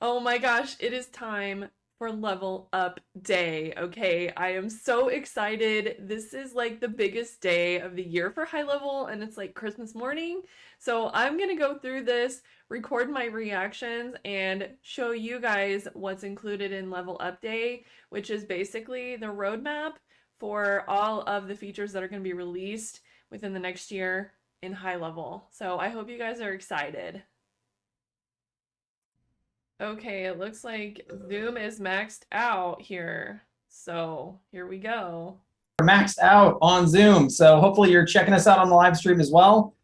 Oh my gosh, it is time for Level Up Day. Okay, I am so excited. This is like the biggest day of the year for High Level, and it's like Christmas morning. So I'm gonna go through this, record my reactions, and show you guys what's included in Level Up Day, which is basically the roadmap for all of the features that are gonna be released within the next year in High Level. So I hope you guys are excited. Okay, it looks like Zoom is maxed out here. So here we go. We're maxed out on Zoom. So hopefully you're checking us out on the live stream as well.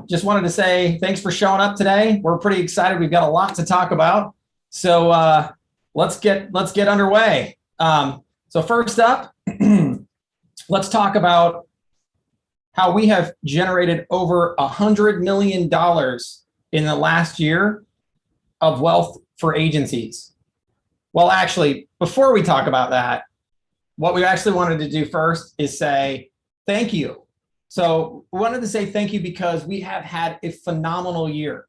Just wanted to say thanks for showing up today. We're pretty excited. We've got a lot to talk about. So let's get underway. So first up, let's talk about how we have generated over $100 million in the last year of wealth for agencies. Well, actually, before we talk about that, what we actually wanted to do first is say thank you. So we wanted to say thank you because we have had a phenomenal year.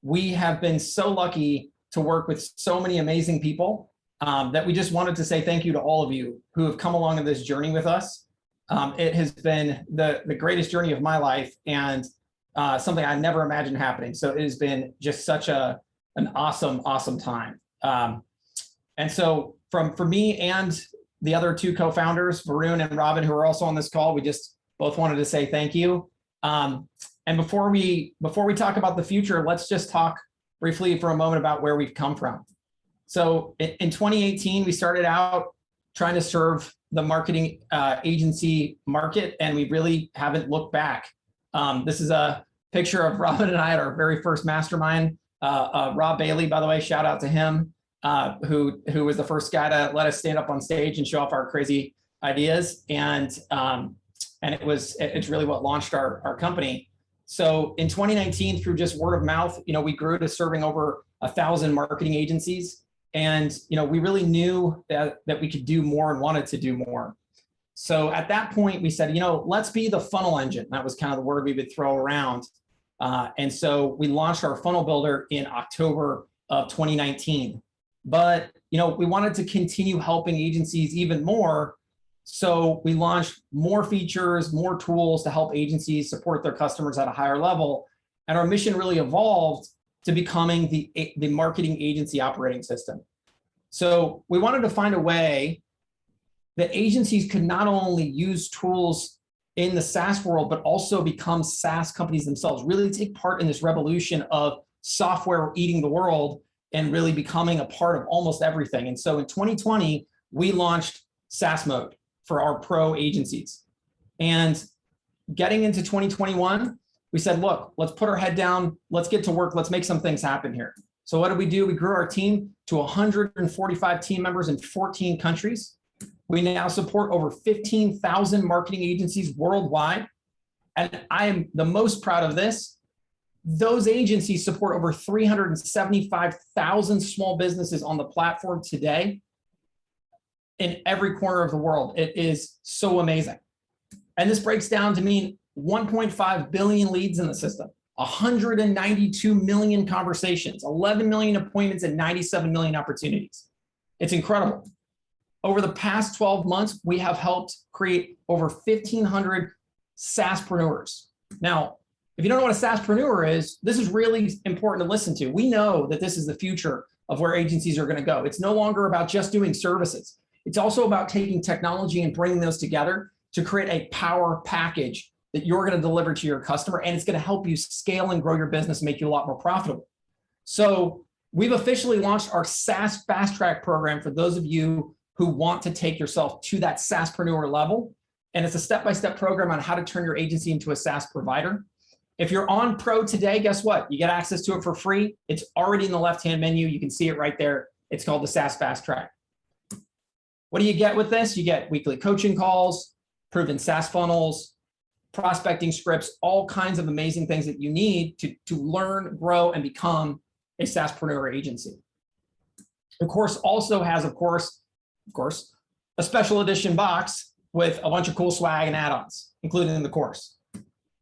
We have been so lucky to work with so many amazing people that we just wanted to say thank you to all of you who have come along in this journey with us. It has been the greatest journey of my life and something I never imagined happening. So it has been just such an awesome time. And so for me and the other two co-founders, Varun and Robin, who are also on this call, we just both wanted to say thank you. And before we talk about the future, let's just talk briefly for a moment about where we've come from. So in 2018, we started out trying to serve the marketing agency market, and we really haven't looked back. This is a picture of Robin and I at our very first mastermind. Rob Bailey, by the way, shout out to him, who was the first guy to let us stand up on stage and show off our crazy ideas. And it's really what launched our company. So in 2019, through just word of mouth, we grew to serving over 1,000 marketing agencies. And we really knew that we could do more and wanted to do more. So at that point, we said, let's be the funnel engine. That was kind of the word we would throw around. And so we launched our funnel builder in October of 2019. But we wanted to continue helping agencies even more. So we launched more features, more tools to help agencies support their customers at a higher level. And our mission really evolved to becoming the marketing agency operating system. So we wanted to find a way that agencies could not only use tools in the SaaS world, but also become SaaS companies themselves, really take part in this revolution of software eating the world and really becoming a part of almost everything. And so in 2020, we launched SaaS Mode for our pro agencies. And getting into 2021, we said, look, let's put our head down, let's get to work, let's make some things happen here. So what did we do? We grew our team to 145 team members in 14 countries. We now support over 15,000 marketing agencies worldwide. And I am the most proud of this. Those agencies support over 375,000 small businesses on the platform today in every corner of the world. It is so amazing. And this breaks down to mean 1.5 billion leads in the system, 192 million conversations, 11 million appointments, and 97 million opportunities. It's incredible. Over the past 12 months, we have helped create over 1,500 SaaSpreneurs. Now, if you don't know what a SaaSpreneur is, this is really important to listen to. We know that this is the future of where agencies are going to go. It's no longer about just doing services. It's also about taking technology and bringing those together to create a power package that you're going to deliver to your customer, and it's going to help you scale and grow your business, make you a lot more profitable. So we've officially launched our SaaS Fast Track program for those of you who want to take yourself to that SaaSpreneur level. And it's a step-by-step program on how to turn your agency into a SaaS provider. If you're on Pro today, guess what? You get access to it for free. It's already in the left-hand menu. You can see it right there. It's called the SaaS Fast Track. What do you get with this? You get weekly coaching calls, proven SaaS funnels, prospecting scripts, all kinds of amazing things that you need to learn, grow, and become a SaaSpreneur agency. The course also has, of course, a special edition box with a bunch of cool swag and add-ons, included in the course.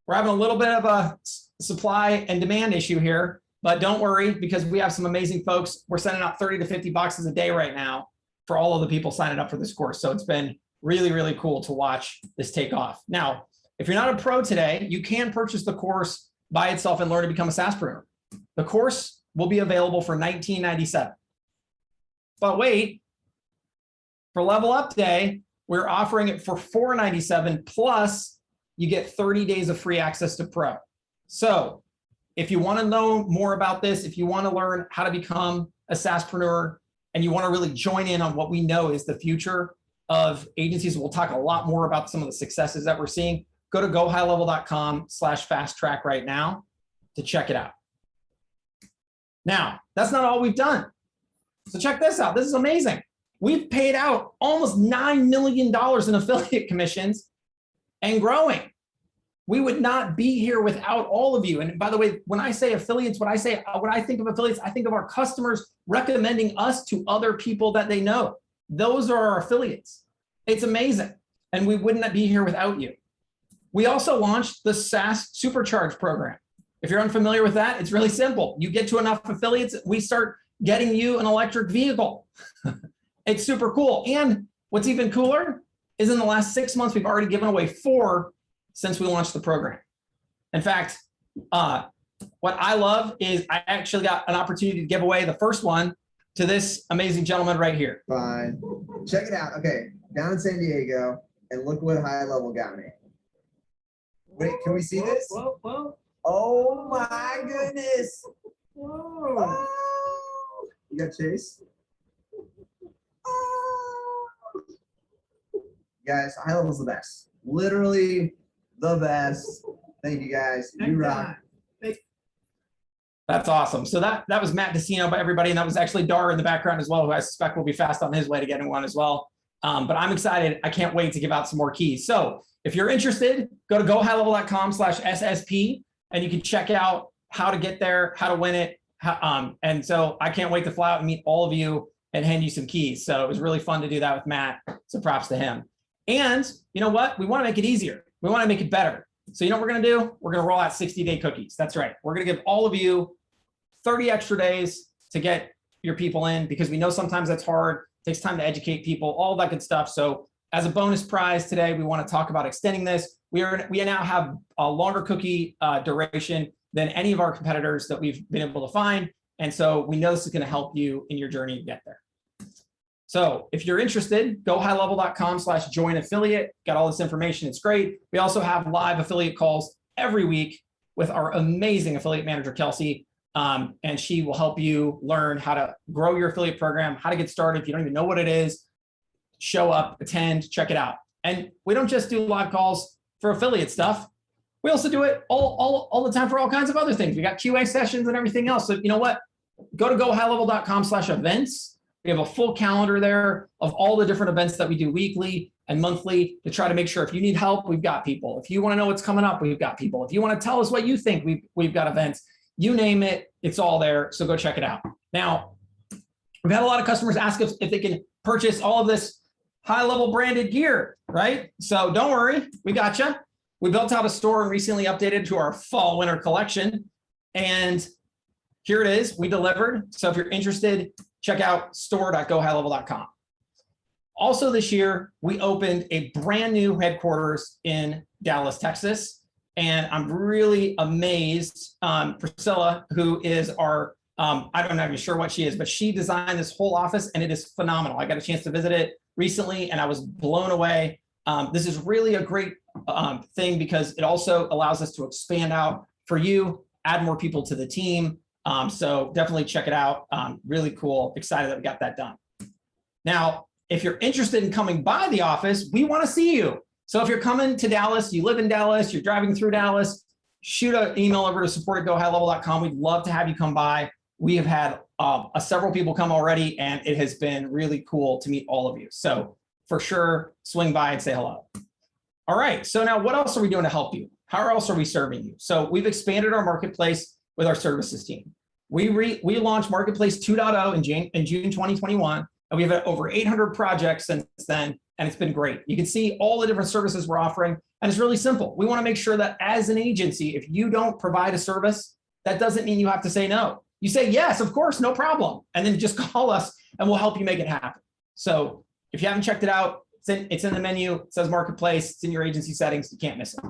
We're having a little bit of a supply and demand issue here. But don't worry, because we have some amazing folks. We're sending out 30 to 50 boxes a day right now for all of the people signing up for this course. So it's been really, really cool to watch this take off. Now, if you're not a pro today, you can purchase the course by itself and learn to become a SaaSpreneur. The course will be available for $19.97. But wait, for Level Up Day, we're offering it for $4.97, plus you get 30 days of free access to Pro. So if you want to know more about this, if you want to learn how to become a SaaSpreneur, and you want to really join in on what we know is the future of agencies, we'll talk a lot more about some of the successes that we're seeing. Go to gohighlevel.com/fast-track right now to check it out. Now, that's not all we've done. So check this out. This is amazing. We've paid out almost $9 million in affiliate commissions and growing. We would not be here without all of you. And by the way, when I say affiliates, when I think of affiliates, I think of our customers recommending us to other people that they know. Those are our affiliates. It's amazing. And we wouldn't be here without you. We also launched the SaaS Supercharge program. If you're unfamiliar with that, it's really simple. You get to enough affiliates, we start getting you an electric vehicle. It's super cool. And what's even cooler is in the last 6 months, we've already given away 4 since we launched the program. In fact, what I love is I actually got an opportunity to give away the first one to this amazing gentleman right here. Fine. Check it out. Okay, down in San Diego, and look what High Level got me. Wait, can we see this? Whoa, whoa. Oh my goodness. Whoa. Oh. You got Chase? Oh. Guys, High Level's the best. Literally the best. Thank you guys. You rock. That's awesome. So that was Matt Decino by everybody, and that was actually Dar in the background as well, who I suspect will be fast on his way to getting one as well. But I'm excited. I can't wait to give out some more keys. So if you're interested, go to gohighlevel.com/SSP, and you can check out how to get there, how to win it. And so I can't wait to fly out and meet all of you and hand you some keys. So it was really fun to do that with Matt. So props to him. And you know what? We want to make it easier. We want to make it better. So you know what we're going to do? We're going to roll out 60-day cookies. That's right. We're going to give all of you 30 extra days to get your people in, because we know sometimes that's hard. It takes time to educate people, all that good stuff. So as a bonus prize today, we want to talk about extending this. We now have a longer cookie duration than any of our competitors that we've been able to find. And so we know this is going to help you in your journey to get there. So if you're interested, gohighlevel.com/join affiliate. Got all this information. It's great. We also have live affiliate calls every week with our amazing affiliate manager, Kelsey. And she will help you learn how to grow your affiliate program, how to get started. If you don't even know what it is, show up, attend, check it out. And we don't just do live calls for affiliate stuff. We also do it all the time for all kinds of other things. We got QA sessions and everything else. So you know what? Go to gohighlevel.com/events. We have a full calendar there of all the different events that we do weekly and monthly to try to make sure if you need help, we've got people. If you want to know what's coming up, we've got people. If you want to tell us what you think, we've got events. You name it, it's all there. So go check it out. Now, we've had a lot of customers ask us if they can purchase all of this high-level branded gear, right? So don't worry, we got you. We built out a store and recently updated to our fall-winter collection. And here it is, we delivered. So if you're interested, check out store.gohighlevel.com. Also this year, we opened a brand new headquarters in Dallas, Texas. And I'm really amazed. Priscilla, who is our, I'm not even sure what she is, but she designed this whole office and it is phenomenal. I got a chance to visit it recently and I was blown away. This is really a great thing because it also allows us to expand out for you, add more people to the team. So definitely check it out. Really cool. Excited that we got that done. Now, if you're interested in coming by the office, we want to see you. So if you're coming to Dallas, you live in Dallas, you're driving through Dallas, shoot an email over to support@gohighlevel.com. We'd love to have you come by. We have had several people come already, and it has been really cool to meet all of you. So for sure, swing by and say hello. All right, so now what else are we doing to help you? How else are we serving you? So we've expanded our marketplace with our services team. We launched Marketplace 2.0 in June 2021, and we've had over 800 projects since then, and it's been great. You can see all the different services we're offering, and it's really simple. We want to make sure that as an agency, if you don't provide a service, that doesn't mean you have to say no. You say, yes, of course, no problem. And then just call us and we'll help you make it happen. So if you haven't checked it out, it's in the menu, it says marketplace, it's in your agency settings, you can't miss it.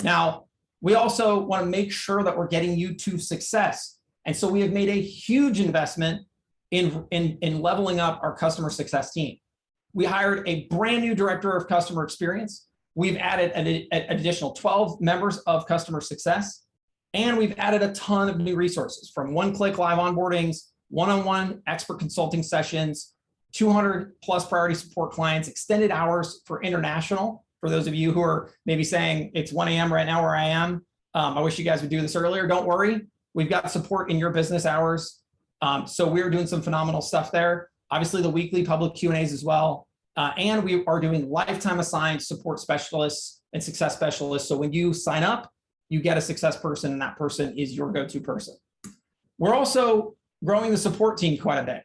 Now, we also want to make sure that we're getting you to success. And so we have made a huge investment in leveling up our customer success team. We hired a brand new director of customer experience. We've added an additional 12 members of customer success. And we've added a ton of new resources, from one-click live onboardings, one-on-one expert consulting sessions, 200 plus priority support clients, extended hours for international. For those of you who are maybe saying it's 1 a.m. right now where I am, I wish you guys would do this earlier. Don't worry, we've got support in your business hours. So we're doing some phenomenal stuff there. Obviously the weekly public Q&As as well. And we are doing lifetime assigned support specialists and success specialists. So when you sign up, you get a success person, and that person is your go-to person. We're also growing the support team quite a bit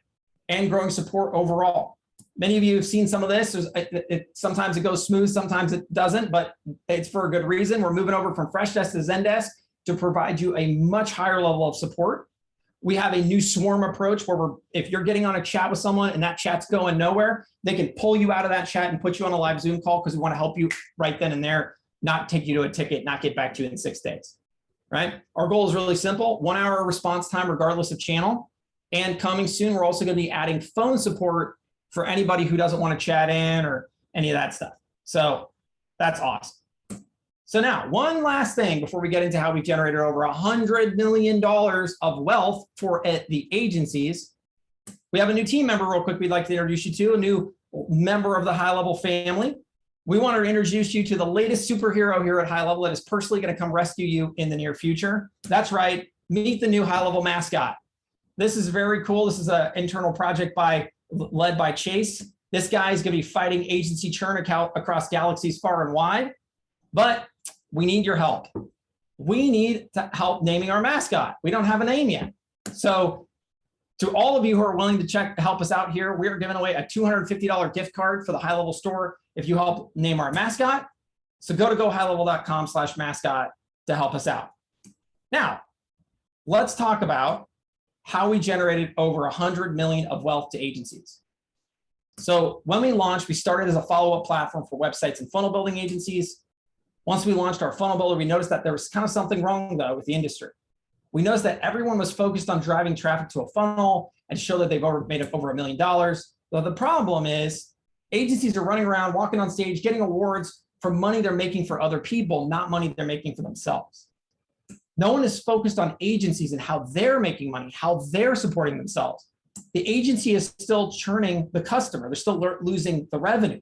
and growing support overall. Many of you have seen some of this. Sometimes it goes smooth, sometimes it doesn't, but it's for a good reason. We're moving over from Freshdesk to Zendesk to provide you a much higher level of support. We have a new swarm approach where if you're getting on a chat with someone and that chat's going nowhere, they can pull you out of that chat and put you on a live Zoom call because we want to help you right then and there, not take you to a ticket, not get back to you in 6 days, right? Our goal is really simple: 1 hour response time regardless of channel. And coming soon, we're also going to be adding phone support for anybody who doesn't want to chat in or any of that stuff. So that's awesome. So now, one last thing before we get into how we've generated over $100 million of wealth for the agencies. We have a new team member real quick we'd like to introduce you to, a new member of the High Level family. We want to introduce you to the latest superhero here at High Level that is personally going to come rescue you in the near future. That's right, meet the new High Level mascot. This is very cool. This is an internal project led by Chase. This guy is going to be fighting agency churn across galaxies far and wide, but we need your help. We need to help naming our mascot. We don't have a name yet. So to all of you who are willing to help us out here, we're giving away a $250 gift card for the High Level store if you help name our mascot. So go to gohighlevel.com/mascot to help us out. Now, let's talk about how we generated over 100 million of wealth to agencies. So when we launched, we started as a follow-up platform for websites and funnel building agencies. Once we launched our funnel builder, we noticed that there was kind of something wrong though with the industry. We noticed that everyone was focused on driving traffic to a funnel and show that they've made over $1 million. But the problem is agencies are running around, walking on stage, getting awards for money they're making for other people, not money they're making for themselves. No one is focused on agencies and how they're making money, how they're supporting themselves. The agency is still churning the customer. They're still losing the revenue,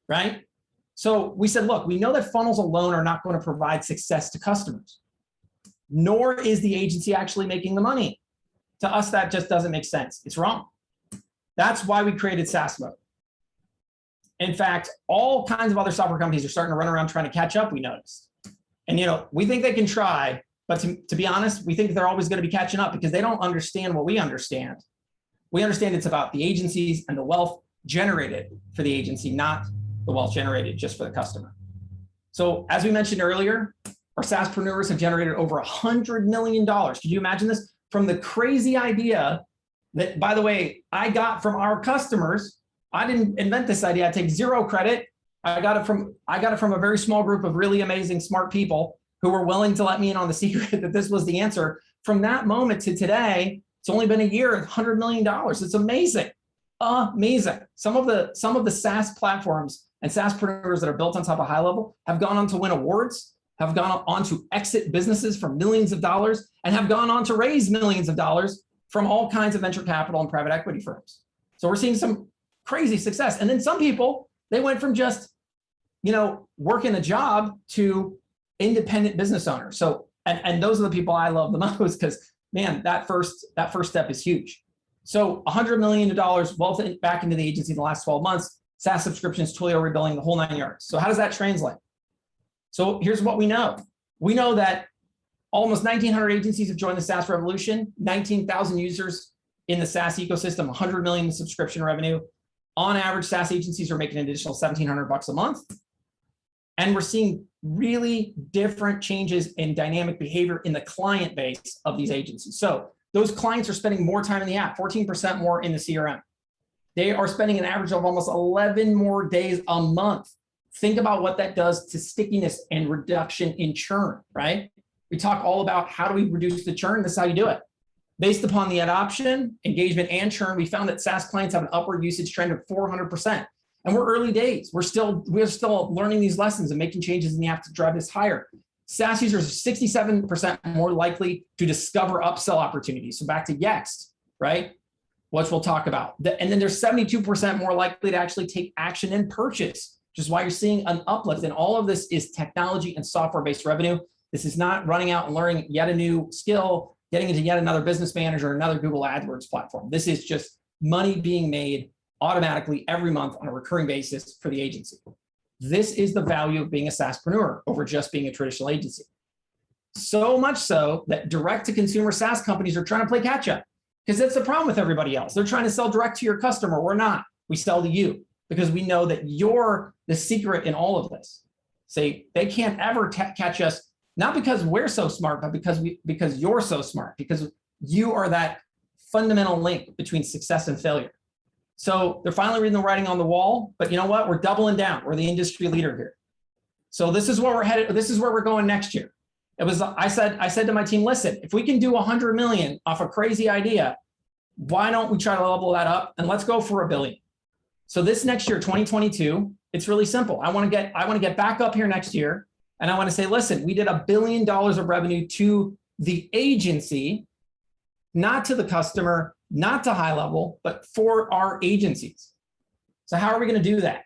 right? So we said, look, we know that funnels alone are not going to provide success to customers, nor is the agency actually making the money. To us, that just doesn't make sense. It's wrong. That's why we created SaaS Mode. In fact, all kinds of other software companies are starting to run around trying to catch up, we noticed. And we think they can try, but to be honest, we think they're always going to be catching up because they don't understand what we understand. We understand it's about the agencies and the wealth generated for the agency, not the wealth generated just for the customer. So as we mentioned earlier, our SaaSpreneurs have generated over $100 million. Could you imagine this? From the crazy idea that, by the way, I got from our customers. I didn't invent this idea. I take zero credit. I got it from a very small group of really amazing, smart people who were willing to let me in on the secret that this was the answer. From that moment to today, it's only been a year, $100 million. It's amazing. Amazing. Some of the SaaS platforms and SaaSpreneurs that are built on top of High Level have gone on to win awards, have gone on to exit businesses for millions of dollars, and have gone on to raise millions of dollars from all kinds of venture capital and private equity firms. So we're seeing some crazy success. And then some people, they went from just, working a job to independent business owners. So, and those are the people I love the most because, man, that first step is huge. So $100 million wealth back into the agency in the last 12 months, SaaS subscriptions, Twilio rebilling, the whole 9 yards. So how does that translate? So here's what we know. We know that almost 1,900 agencies have joined the SaaS revolution, 19,000 users in the SaaS ecosystem, 100 million in subscription revenue. On average, SaaS agencies are making an additional $1,700 a month. And we're seeing really different changes in dynamic behavior in the client base of these agencies. So those clients are spending more time in the app, 14% more in the CRM. They are spending an average of almost 11 more days a month. Think about what that does to stickiness and reduction in churn, right? We talk all about how do we reduce the churn. This is how you do it. Based upon the adoption, engagement, and churn, we found that SaaS clients have an upward usage trend of 400%. And we're early days. We're still learning these lessons and making changes in the app to drive this higher. SaaS users are 67% more likely to discover upsell opportunities. So back to Yext, right? Which we'll talk about. And then there's 72% more likely to actually take action and purchase, which is why you're seeing an uplift. And all of this is technology and software-based revenue. This is not running out and learning yet a new skill, getting into yet another business manager, another Google AdWords platform. This is just money being made automatically every month on a recurring basis for the agency. This is the value of being a SaaSpreneur over just being a traditional agency. So much so that direct-to-consumer SaaS companies are trying to play catch-up, because that's the problem with everybody else. They're trying to sell direct to your customer. We're not. We sell to you because we know that you're the secret in all of this. Say they can't ever catch us, not because we're so smart, but because you're so smart, because you are that fundamental link between success and failure. So they're finally reading the writing on the wall, but you know what? We're doubling down. We're the industry leader here. So this is where we're headed. This is where we're going next year. I said to my team, listen, if we can do 100 million off a crazy idea, why don't we try to level that up and let's go for $1 billion. So this next year, 2022, it's really simple. I want to get back up here next year. And I want to say, listen, we did $1 billion of revenue to the agency, not to the customer, not to high level, but for our agencies. So how are we going to do that?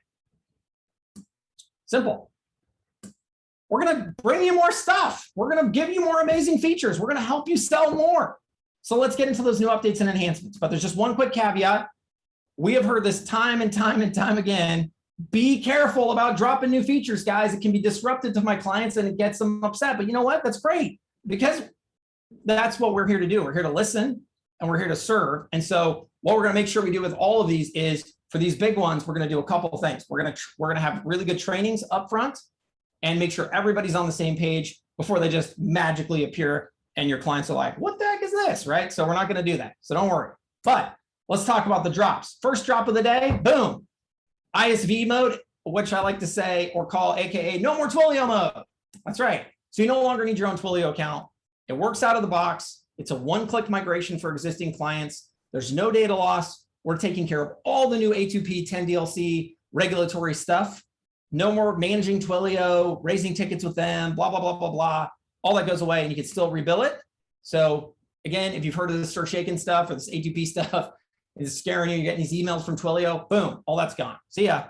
Simple. We're going to bring you more stuff. We're going to give you more amazing features. We're going to help you sell more. So let's get into those new updates and enhancements. But there's just one quick caveat. We have heard this time and time and time again. Be careful about dropping new features, guys. It can be disruptive to my clients and it gets them upset. But you know what? That's great, because that's what we're here to do. We're here to listen and we're here to serve. And so what we're going to make sure we do with all of these is, for these big ones, we're going to do a couple of things. We're going to have really good trainings up front and make sure everybody's on the same page before they just magically appear and your clients are like, what the heck is this, right? So we're not going to do that. So don't worry. But let's talk about the drops. First drop of the day, boom. ISV mode, which I like to say or call AKA no more Twilio mode. That's right. So you no longer need your own Twilio account. It works out of the box. It's a one-click migration for existing clients. There's no data loss. We're taking care of all the new A2P 10DLC regulatory stuff. No more managing Twilio, raising tickets with them, blah, blah, blah, blah, blah. All that goes away and you can still rebill it. So again, if you've heard of this Sir Shaken stuff or this A2P stuff, it's scaring you, you're getting these emails from Twilio, boom, all that's gone. See ya.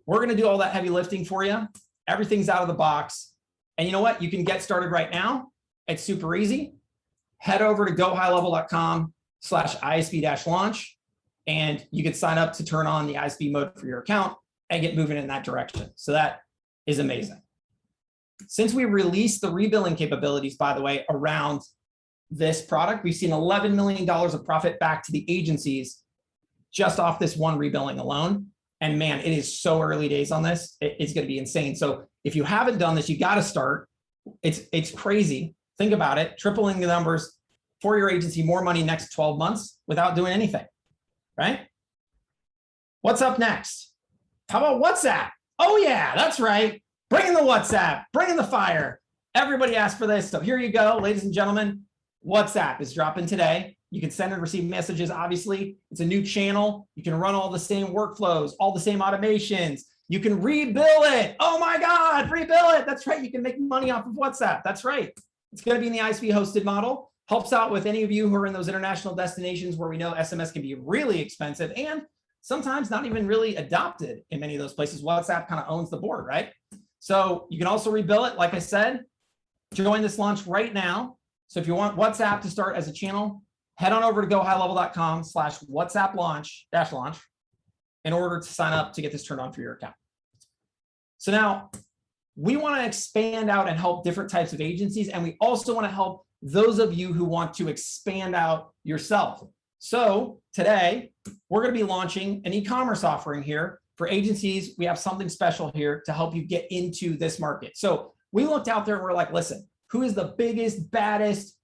We're going to do all that heavy lifting for you. Everything's out of the box. And you know what? You can get started right now. It's super easy. Head over to gohighlevel.com/ISV-launch, and you can sign up to turn on the ISV mode for your account and get moving in that direction. So that is amazing. Since we released the rebilling capabilities, by the way, around this product, we've seen $11 million of profit back to the agencies just off this one rebilling alone. And man, it is so early days on this. It's going to be insane. So if you haven't done this, you got to start. It's crazy. Think about it. Tripling the numbers for your agency, more money next 12 months without doing anything, right? What's up next? How about WhatsApp? Oh yeah, that's right. Bring in the WhatsApp, bring in the fire. Everybody asked for this. So here you go, ladies and gentlemen. WhatsApp is dropping today. You can send and receive messages, obviously. It's a new channel. You can run all the same workflows, all the same automations. You can rebill it. Oh my God, rebill it. That's right. You can make money off of WhatsApp. That's right. It's going to be in the ISV hosted model. Helps out with any of you who are in those international destinations where we know SMS can be really expensive and sometimes not even really adopted in many of those places. WhatsApp kind of owns the board, right? So you can also rebill it. Like I said, join this launch right now. So if you want WhatsApp to start as a channel, head on over to gohighlevel.com/WhatsApp launch in order to sign up to get this turned on for your account. So now we want to expand out and help different types of agencies. And we also want to help those of you who want to expand out yourself. So today we're going to be launching an e-commerce offering here for agencies, we have something special here to help you get into this market. So we looked out there and we're like, listen, who is the biggest, baddest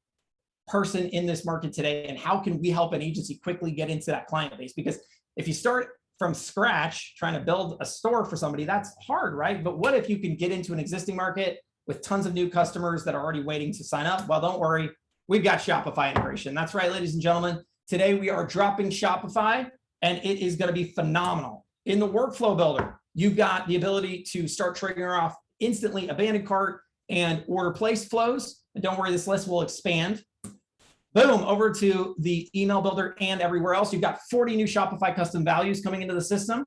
person in this market today? And how can we help an agency quickly get into that client base? Because if you start from scratch, trying to build a store for somebody, that's hard, right? But what if you can get into an existing market with tons of new customers that are already waiting to sign up? Well, don't worry. We've got Shopify integration. That's right, ladies and gentlemen. Today, we are dropping Shopify, and it is going to be phenomenal. In the workflow builder, you've got the ability to start triggering off instantly abandoned cart and order place flows. And don't worry, this list will expand. Boom, over to the email builder and everywhere else. You've got 40 new Shopify custom values coming into the system.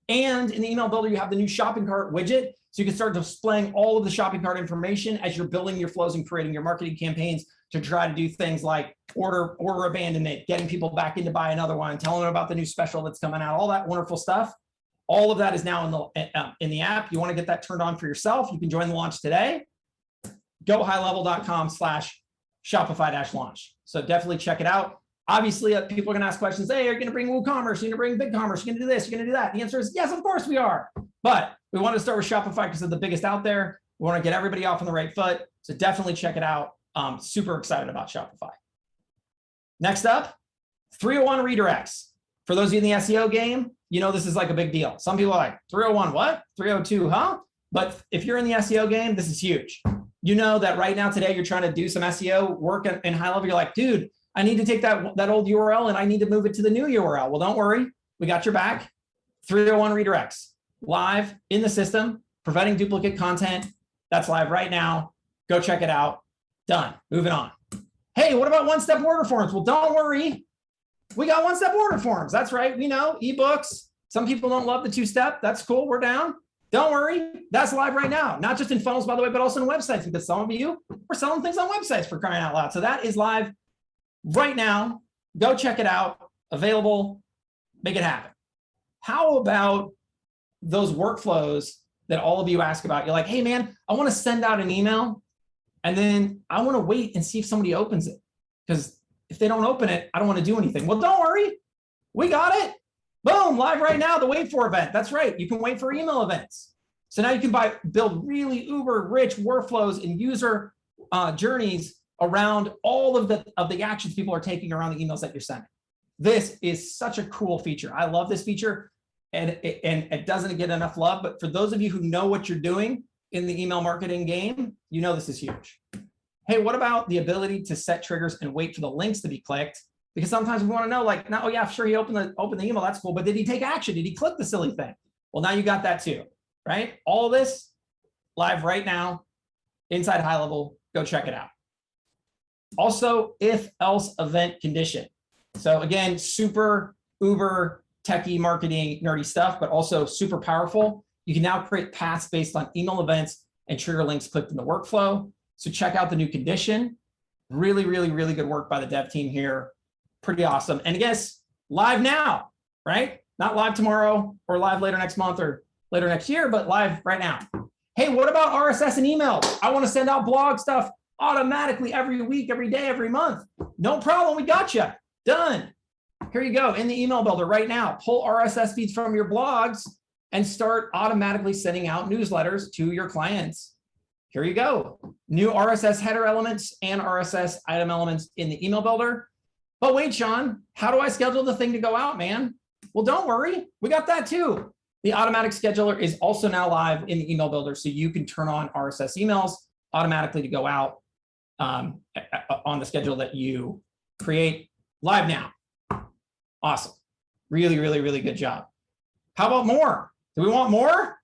And in the email builder, you have the new shopping cart widget. So you can start displaying all of the shopping cart information as you're building your flows and creating your marketing campaigns to try to do things like order abandonment, getting people back in to buy another one, telling them about the new special that's coming out, all that wonderful stuff. All of that is now in the app. You want to get that turned on for yourself, you can join the launch today. Gohighlevel.com/Shopify-launch. So definitely check it out. Obviously, people are going to ask questions. Hey, are you going to bring WooCommerce? You're going to bring BigCommerce? You're going to do this? You're going to do that? The answer is yes, of course we are. But we want to start with Shopify because they're the biggest out there. We want to get everybody off on the right foot. So definitely check it out. Super excited about Shopify. Next up, 301 redirects. For those of you in the SEO game, you know this is like a big deal. Some people are like, 301 what? 302, huh? But if you're in the SEO game, this is huge. You know that right now today you're trying to do some SEO work in high level. You're like, dude, I need to take that old URL and I need to move it to the new URL. Well, don't worry. We got your back. 301 redirects live in the system, preventing duplicate content. That's live right now. Go check it out. Done. Moving on. Hey, what about one-step order forms? Well, don't worry. We got one-step order forms. That's right. We know ebooks. Some people don't love the two-step. That's cool. We're down. Don't worry. That's live right now. Not just in funnels, by the way, but also in websites, because some of you are selling things on websites, for crying out loud. So that is live right now. Go check it out. Available. Make it happen. How about those workflows that all of you ask about? You're like, hey, man, I want to send out an email, and then I want to wait and see if somebody opens it. Because if they don't open it, I don't want to do anything. Well, don't worry. We got it. Boom, live right now, the wait for event. That's right. You can wait for email events. So now you can build really uber rich workflows and user journeys around all of the actions people are taking around the emails that you're sending. This is such a cool feature. I love this feature, and it doesn't get enough love. But for those of you who know what you're doing in the email marketing game, you know this is huge. Hey, what about the ability to set triggers and wait for the links to be clicked? Because sometimes we want to know, like, no, oh yeah, sure, he opened the email, that's cool, but did he take action? Did he click the silly thing? Well, now you got that too, right? All of this live right now inside High Level. Go check it out. Also, if-else event condition. So again, super uber techie marketing nerdy stuff, but also super powerful. You can now create paths based on email events and trigger links clicked in the workflow. So check out the new condition. Really, really, really good work by the dev team here. Pretty awesome. And I guess live now, right? Not live tomorrow or live later next month or later next year, but live right now. Hey, what about RSS and email? I want to send out blog stuff automatically every week, every day, every month. No problem. We got you. Done. Here you go. In the email builder right now, pull RSS feeds from your blogs and start automatically sending out newsletters to your clients. Here you go. New RSS header elements and RSS item elements in the email builder. But wait, Sean, how do I schedule the thing to go out, man? Well, don't worry. We got that too. The automatic scheduler is also now live in the email builder, so you can turn on RSS emails automatically to go out on the schedule that you create live now. Awesome. Really, really, really good job. How about more? Do we want more?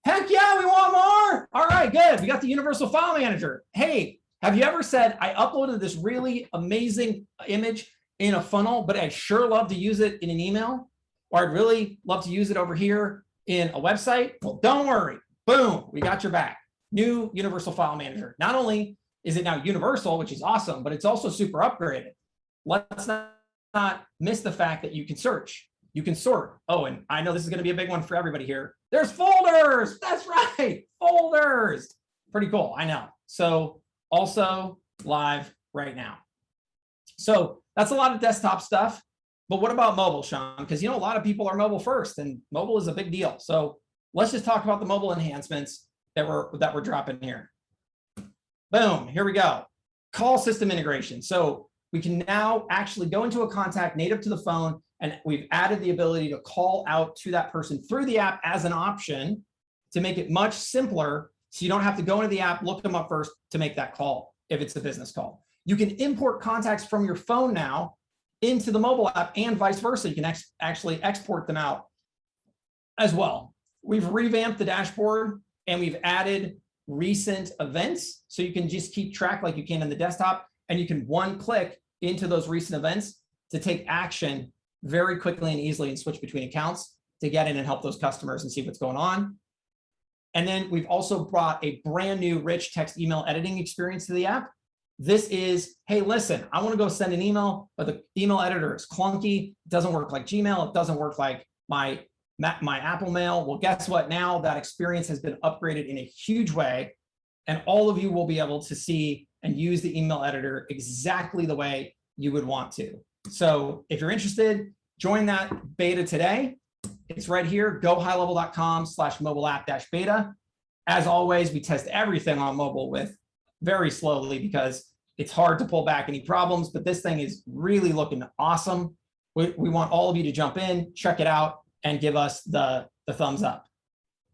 Heck yeah, we want more. All right, good. We got the universal file manager. Hey, have you ever said, I uploaded this really amazing image in a funnel, but I'd sure love to use it in an email, or I'd really love to use it over here in a website? Well, don't worry. Boom, we got your back. New universal file manager. Not only is it now universal, which is awesome, but it's also super upgraded. Let's not miss the fact that you can search. You can sort. Oh, and I know this is going to be a big one for everybody here. There's folders. That's right. Folders. Pretty cool. I know. So also live right now. So that's a lot of desktop stuff. But what about mobile, Sean? Because a lot of people are mobile first, and mobile is a big deal. So let's just talk about the mobile enhancements that we're dropping here. Boom, here we go. Call system integration. So we can now actually go into a contact native to the phone, and we've added the ability to call out to that person through the app as an option to make it much simpler. So you don't have to go into the app, look them up first to make that call if it's a business call. You can import contacts from your phone now into the mobile app and vice versa. You can actually export them out as well. We've revamped the dashboard and we've added recent events. So you can just keep track like you can in the desktop, and you can one click into those recent events to take action very quickly and easily and switch between accounts to get in and help those customers and see what's going on. And then we've also brought a brand new rich text email editing experience to the app. This is, hey, listen, I want to go send an email, but the email editor is clunky. It doesn't work like Gmail. It doesn't work like my Apple Mail. Well, guess what? Now that experience has been upgraded in a huge way, and all of you will be able to see and use the email editor exactly the way you would want to. So if you're interested, join that beta today. It's right here, gohighlevel.com/mobile app-beta. As always, we test everything on mobile with very slowly because it's hard to pull back any problems, but this thing is really looking awesome. We want all of you to jump in, check it out, and give us the thumbs up.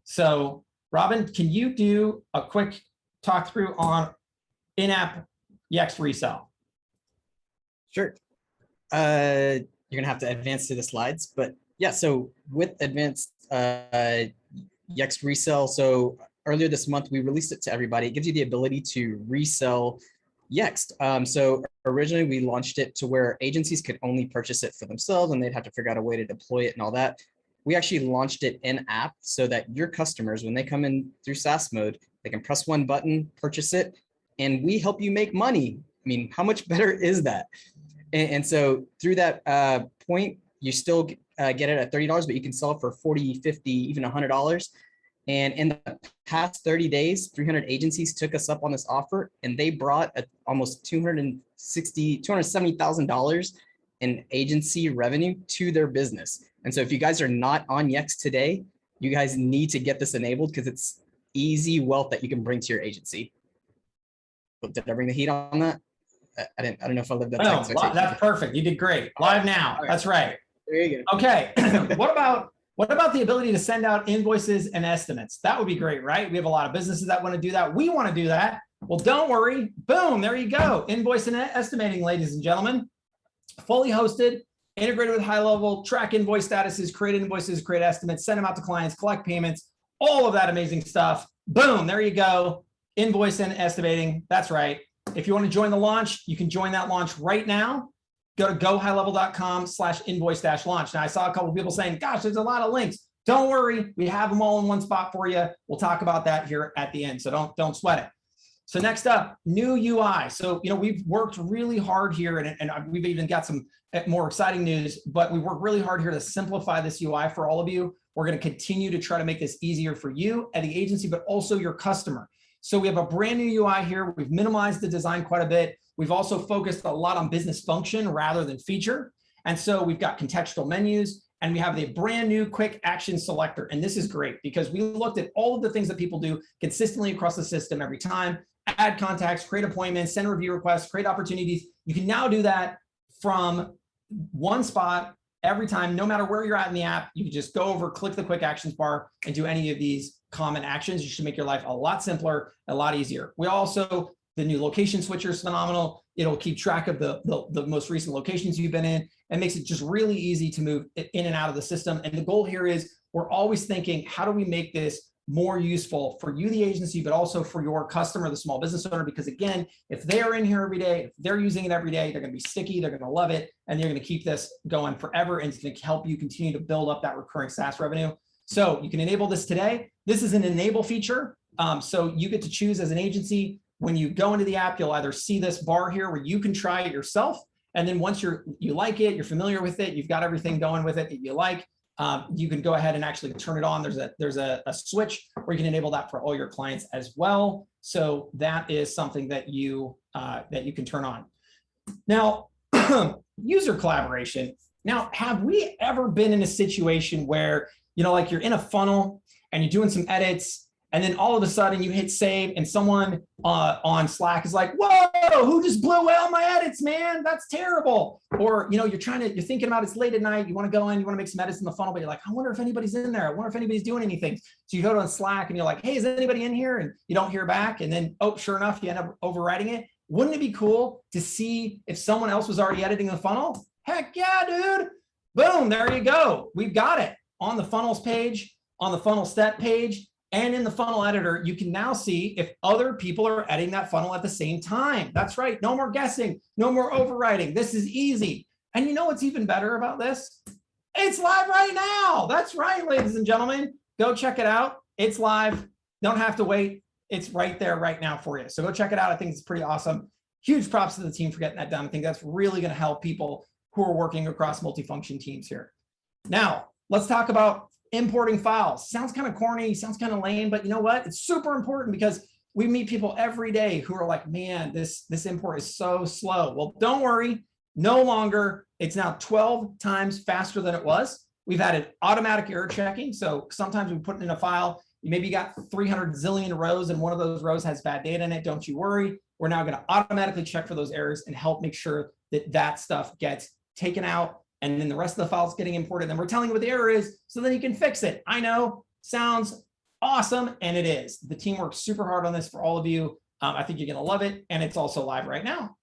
So Robin, can you do a quick talk through on in-app Yext Resell? Sure. You're gonna have to advance to the slides, but yeah, so with advanced Yext Resell, so earlier this month, we released it to everybody. It gives you the ability to resell Yext. So originally we launched it to where agencies could only purchase it for themselves and they'd have to figure out a way to deploy it and all that. We actually launched it in app so that your customers, when they come in through SaaS mode, they can press one button, purchase it, and we help you make money. I mean, how much better is that? And so through that point, you still get it at $30, but you can sell it for $40, $50, even $100. And in the past 30 days, 300 agencies took us up on this offer, and they brought almost $270,000 in agency revenue to their business. And so if you guys are not on Yext today, you guys need to get this enabled because it's easy wealth that you can bring to your agency. But did I bring the heat on that? I don't know if I lived that. No, that's perfect. You did great. Live now. Right. That's right. There you go. Okay. What about the ability to send out invoices and estimates? That would be great, right? We have a lot of businesses that want to do that. We want to do that. Well, don't worry. Boom. There you go. Invoice and estimating, ladies and gentlemen. Fully hosted, integrated with Highlevel, track invoice statuses, create invoices, create estimates, send them out to clients, collect payments, all of that amazing stuff. Boom. There you go. Invoice and estimating. That's right. If you want to join the launch, you can join that launch right now. Go to gohighlevel.com/invoice-launch. Now, I saw a couple of people saying, gosh, there's a lot of links. Don't worry. We have them all in one spot for you. We'll talk about that here at the end. So don't sweat it. So next up, new UI. So, we've worked really hard here, and we've even got some more exciting news, but we worked really hard here to simplify this UI for all of you. We're going to continue to try to make this easier for you at the agency, but also your customer. So we have a brand new UI here. We've minimized the design quite a bit. We've also focused a lot on business function rather than feature. And so we've got contextual menus, and we have the brand new quick action selector. And this is great because we looked at all of the things that people do consistently across the system every time: add contacts, create appointments, send review requests, create opportunities. You can now do that from one spot every time, no matter where you're at in the app. You can just go over, click the quick actions bar, and do any of these common actions. You should make your life a lot simpler, a lot easier. We also, the new location switcher is phenomenal. It'll keep track of the most recent locations you've been in and makes it just really easy to move in and out of the system. And the goal here is we're always thinking, how do we make this more useful for you, the agency, but also for your customer, the small business owner? Because again, if they are in here every day, if they're using it every day, they're going to be sticky, they're going to love it, and they're going to keep this going forever. And it's going to help you continue to build up that recurring SaaS revenue. So you can enable this today. This is an enable feature. So you get to choose as an agency. When you go into the app, you'll either see this bar here where you can try it yourself. And then once you like it, you're familiar with it, you've got everything going with it that you like, you can go ahead and actually turn it on. There's a switch where you can enable that for all your clients as well. So that is something that you can turn on. Now, user collaboration. Now, have we ever been in a situation where, like you're in a funnel and you're doing some edits, and then all of a sudden you hit save and someone on Slack is like, whoa, who just blew away all my edits, man? That's terrible. Or, you're thinking about it's late at night. You want to go in, you want to make some edits in the funnel, but you're like, I wonder if anybody's in there. I wonder if anybody's doing anything. So you go to Slack and you're like, hey, is anybody in here? And you don't hear back. And then, oh, sure enough, you end up overwriting it. Wouldn't it be cool to see if someone else was already editing the funnel? Heck yeah, dude. Boom, there you go. We've got it on the funnels page, on the funnel step page, and in the funnel editor. You can now see if other people are editing that funnel at the same time. That's right. No more guessing, no more overwriting. This is easy. And you know what's even better about this? It's live right now. That's right, ladies and gentlemen. Go check it out. It's live. Don't have to wait. It's right there right now for you. So go check it out. I think it's pretty awesome. Huge props to the team for getting that done. I think that's really going to help people who are working across multifunction teams here. Now, let's talk about importing files. Sounds kind of corny, sounds kind of lame, but you know what? It's super important because we meet people every day who are like, man, this import is so slow. Well, don't worry, no longer. It's now 12 times faster than it was. We've added automatic error checking. So sometimes we put in a file, maybe you got 300 zillion rows and one of those rows has bad data in it. Don't you worry. We're now going to automatically check for those errors and help make sure that that stuff gets taken out, and then the rest of the files getting imported. Then we're telling you what the error is, so then you can fix it. I know, sounds awesome, and it is. The team works super hard on this for all of you. I think you're gonna love it, and it's also live right now.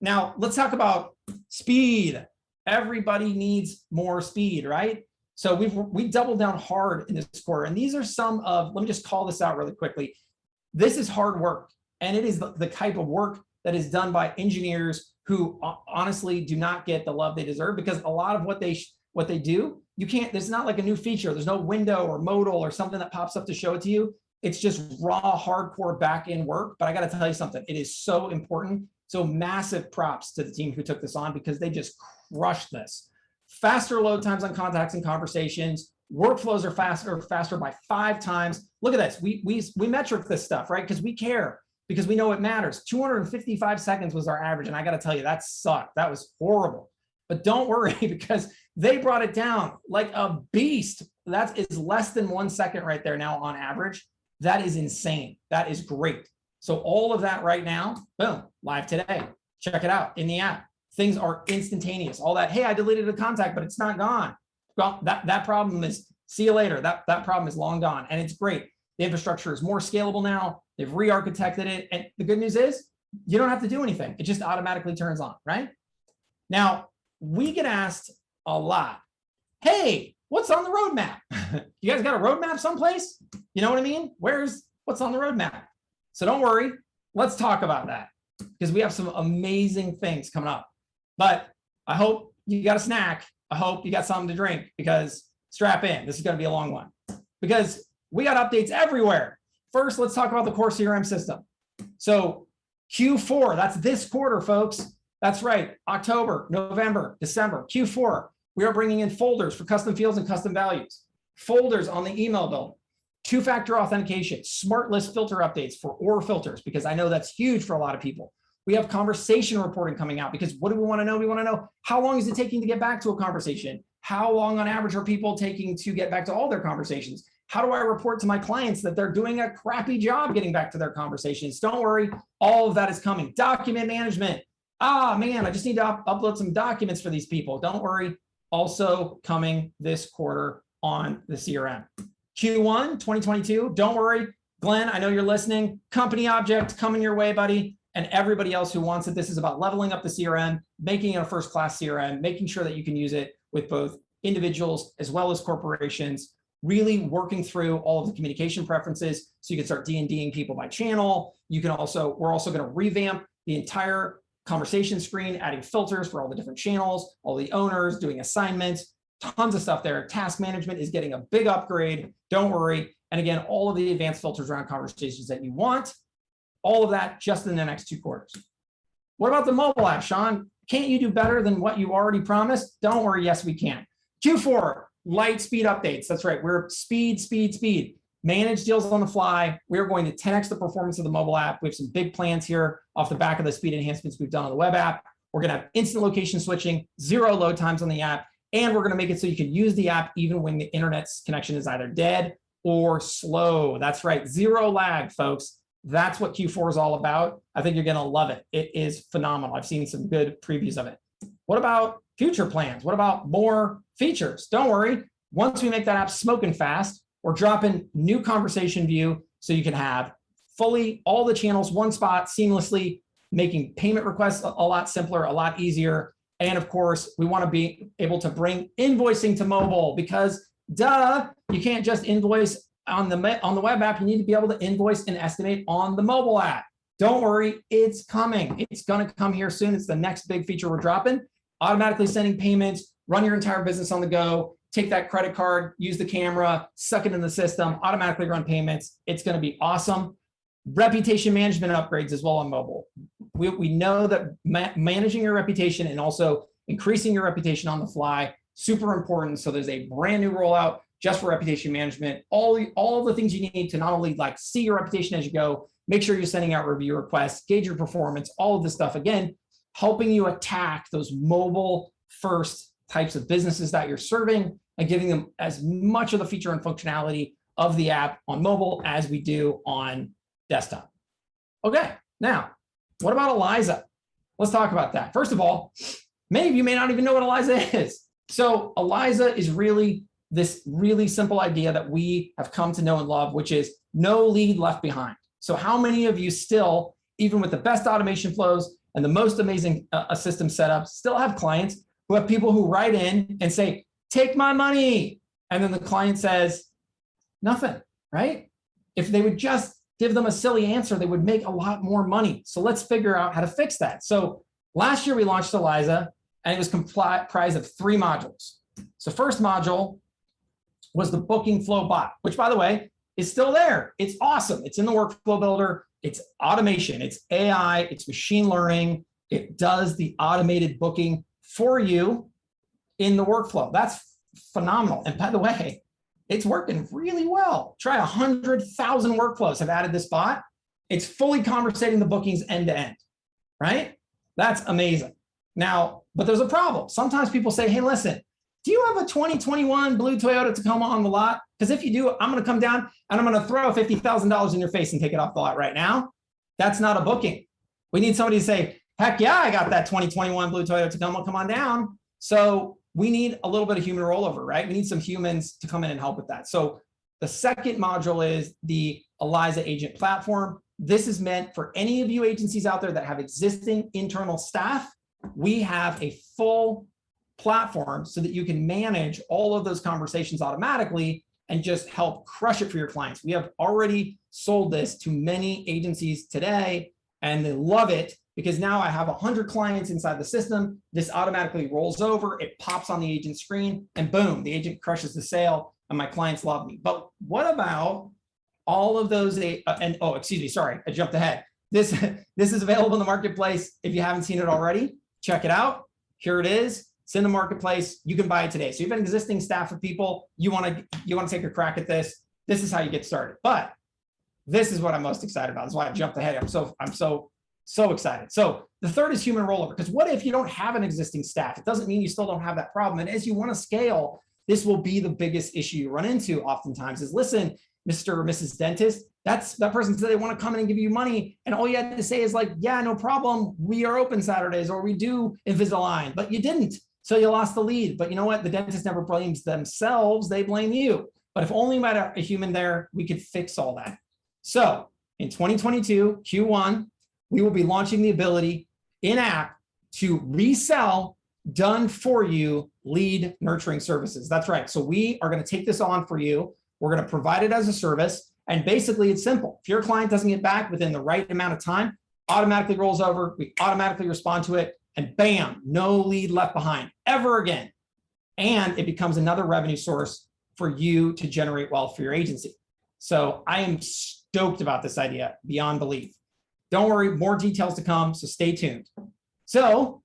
Now let's talk about speed. Everybody needs more speed, right? So we doubled down hard in this quarter, and these are some of. Let me just call this out really quickly. This is hard work, and it is the type of work that is done by engineers who honestly do not get the love they deserve, because a lot of what they do, you can't, there's not like a new feature. There's no window or modal or something that pops up to show it to you. It's just raw, hardcore back-end work. But I got to tell you something, it is so important. So massive props to the team who took this on, because they just crushed this. Faster load times on contacts and conversations. Workflows are faster by 5 times. Look at this. We metric this stuff, right? Because we care. Because we know it matters. 255 seconds was our average. And I got to tell you, that sucked. That was horrible. But don't worry, because they brought it down like a beast. That is less than 1 second right there now on average. That is insane. That is great. So all of that right now, boom, live today. Check it out in the app. Things are instantaneous. All that, hey, I deleted a contact, but it's not gone. Well, that problem is, see you later. That problem is long gone. And it's great. The infrastructure is more scalable now. They've re-architected it. And the good news is you don't have to do anything. It just automatically turns on, right? Now, we get asked a lot, hey, what's on the roadmap? You guys got a roadmap someplace? You know what I mean? What's on the roadmap? So don't worry. Let's talk about that, because we have some amazing things coming up. But I hope you got a snack. I hope you got something to drink, because strap in. This is going to be a long one, because we got updates everywhere. First, let's talk about the core CRM system. So Q4, that's this quarter, folks. That's right, October, November, December, Q4. We are bringing in folders for custom fields and custom values, folders on the email builder, 2-factor authentication, smart list filter updates for OR filters, because I know that's huge for a lot of people. We have conversation reporting coming out, because what do we want to know? We want to know, how long is it taking to get back to a conversation? How long on average are people taking to get back to all their conversations? How do I report to my clients that they're doing a crappy job getting back to their conversations? Don't worry, all of that is coming. Document management. Ah, man, I just need to upload some documents for these people. Don't worry, also coming this quarter on the CRM. Q1 2022, don't worry. Glenn, I know you're listening. Company object coming your way, buddy. And everybody else who wants it. This is about leveling up the CRM, making it a first-class CRM, making sure that you can use it with both individuals as well as corporations, really working through all of the communication preferences so you can start D&Ding people by channel. We're also going to revamp the entire conversation screen, adding filters for all the different channels, all the owners, doing assignments, tons of stuff there. Task management is getting a big upgrade. Don't worry. And again, all of the advanced filters around conversations that you want, all of that just in the next 2 quarters. What about the mobile app, Sean? Can't you do better than what you already promised? Don't worry. Yes, we can. Q4, light speed updates. That's right. We're speed. Manage deals on the fly. We're going to 10x the performance of the mobile app. We have some big plans here off the back of the speed enhancements we've done on the web app. We're going to have instant location switching, 0 load times on the app, and we're going to make it so you can use the app even when the internet's connection is either dead or slow. That's right, 0 lag, folks. That's what Q4 is all about. I think you're going to love it. It is phenomenal. I've seen some good previews of it. What about future plans? What about more features? Don't worry. Once we make that app smoking fast, we're dropping new conversation view so you can have fully all the channels, one spot, seamlessly, making payment requests a lot simpler, a lot easier. And of course, we want to be able to bring invoicing to mobile because duh, you can't just invoice on the web app. You need to be able to invoice and estimate on the mobile app. Don't worry, it's coming. It's going to come here soon. It's the next big feature we're dropping. Automatically sending payments, run your entire business on the go, take that credit card, use the camera, suck it in the system, automatically run payments. It's going to be awesome. Reputation management upgrades as well on mobile. We know that managing your reputation and also increasing your reputation on the fly, super important. So there's a brand new rollout just for reputation management. All the things you need to not only like see your reputation as you go, make sure you're sending out review requests, gauge your performance, all of this stuff. Again, helping you attack those mobile first types of businesses that you're serving and giving them as much of the feature and functionality of the app on mobile as we do on desktop. Okay, now, what about Eliza? Let's talk about that. First of all, many of you may not even know what Eliza is. So Eliza is really this really simple idea that we have come to know and love, which is no lead left behind. So how many of you still, even with the best automation flows and the most amazing system setups, still have clients who have people who write in and say, take my money. And then the client says, nothing, right? If they would just give them a silly answer, they would make a lot more money. So let's figure out how to fix that. So last year we launched Eliza and it was comprised of 3 modules. So first module was the booking flow bot, which by the way, is still there. It's awesome. It's in the workflow builder. It's automation. It's AI. It's machine learning. It does the automated booking for you in the workflow. That's phenomenal. And by the way, it's working really well. Try 100,000 workflows have added this bot. It's fully conversating the bookings end to end, right? That's amazing. Now, but there's a problem. Sometimes people say, hey, listen, do you have a 2021 blue Toyota Tacoma on the lot? Because if you do, I'm going to come down and I'm going to throw $50,000 in your face and take it off the lot right now. That's not a booking. We need somebody to say, heck yeah, I got that 2021 blue Toyota Tacoma, come on down. So we need a little bit of human rollover, right? We need some humans to come in and help with that. So the second module is the Eliza agent platform. This is meant for any of you agencies out there that have existing internal staff. We have a full platform so that you can manage all of those conversations automatically and just help crush it for your clients. We have already sold this to many agencies today and they love it because now I have 100 clients inside the system. This automatically rolls over, it pops on the agent screen and boom, the agent crushes the sale and my clients love me. But what about all of those, sorry, I jumped ahead. This is available in the marketplace. If you haven't seen it already, check it out. Here it is. It's in the marketplace. You can buy it today. So you have an existing staff of people. You want to take a crack at this. This is how you get started. But this is what I'm most excited about. That's why I jumped ahead. I'm so excited. So the third is human rollover. Because what if you don't have an existing staff? It doesn't mean you still don't have that problem. And as you want to scale, this will be the biggest issue you run into oftentimes is, listen, Mr. or Mrs. Dentist, that person said they want to come in and give you money. And all you had to say is like, yeah, no problem. We are open Saturdays or we do Invisalign, but you didn't. So you lost the lead. But you know what? The dentist never blames themselves. They blame you. But if only we had a human there, we could fix all that. So in 2022, Q1, we will be launching the ability in-app to resell done for you lead nurturing services. That's right. So we are going to take this on for you. We're going to provide it as a service. And basically it's simple. If your client doesn't get back within the right amount of time, automatically rolls over, we automatically respond to it, and bam, no lead left behind ever again. And it becomes another revenue source for you to generate wealth for your agency. So I am stoked about this idea beyond belief. Don't worry, more details to come, so stay tuned. So